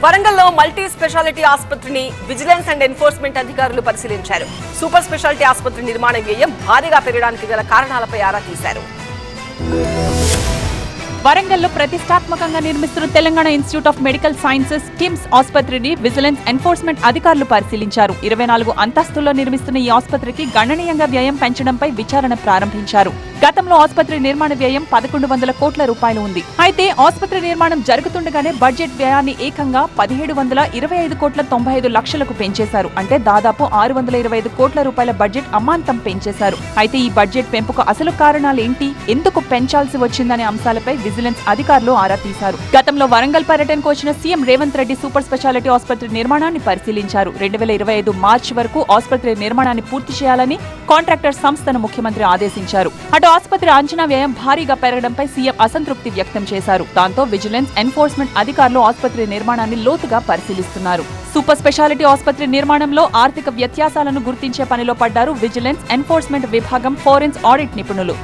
వరంగల్లో multi speciality ఆసుపత్రిని vigilance and enforcement అధికారులు పరిశీలించారు. సూపర్ స్పెషాలిటీ ఆసుపత్రి నిర్మాణ వ్యయం భారీగా పెరగడానికి గల కారణాలపై ఆరా తీశారు. వరంగల్లో ప్రతిష్టాత్మకంగా నిర్మిస్తున్న Telangana institute of medical sciences TIMS ఆసుపత్రిని విజిలెన్స్ ఎన్ఫోర్స్మెంట్ అధికారులు పరిశీలించారు. 24 అంతస్తుల్లో నిర్మిస్తున్న ఈ ఆసుపత్రికి గణనీయంగా వ్యయం పెంచడంపై విచారణ ప్రారంభించారు. గతంలో ఆసుపత్రి నిర్మాణ వ్యయం 1100 కోట్ల రూపాయలు ఉంది. అయితే ఆసుపత్రి నిర్మాణం జరుగుతుండగానే బడ్జెట్ వ్యయాన్ని ఏకంగా 1725 కోట్ల 95 లక్షలకు పెంచేశారు. అంటే దాదాపు 625 కోట్ల రూపాయల బడ్జెట్ అమాంతం పెంచేశారు. అయితే ఈ బడ్జెట్ పెంపుకు అసలు కారణాలేంటి, ఎందుకు పెంచాల్సి వచ్చిందనే అంశాలపై విజిలెన్స్ అధికారులు ఆరా తీశారు. గతంలో వరంగల్ పర్యటనకు వచ్చిన CM Revanth Reddy super speciality ఆసుపత్రి నిర్మాణాన్ని పరిశీలించారు. 2025 మార్చి వరకు ఆసుపత్రి నిర్మాణాన్ని పూర్తి చేయాలని కాంట్రాక్టర్ సంస్థను ముఖ్యమంత్రి ఆదేశించారు. అటు ఆసుపత్రి అంచనా వ్యయం భారీగా పెరగడంపై సీఎం అసంతృప్తి వ్యక్తం చేశారు. దాంతో విజిలెన్స్ ఎన్ఫోర్స్మెంట్ అధికారులు ఆసుపత్రి నిర్మాణాన్ని లోతుగా పరిశీలిస్తున్నారు. సూపర్ స్పెషాలిటీ ఆసుపత్రి నిర్మాణంలో ఆర్థిక వ్యత్యాసాలను గుర్తించే పనిలో పడ్డారు విజిలెన్స్ ఎన్ఫోర్స్మెంట్ విభాగం ఫోరెన్స్ ఆడిట్ నిపుణులు.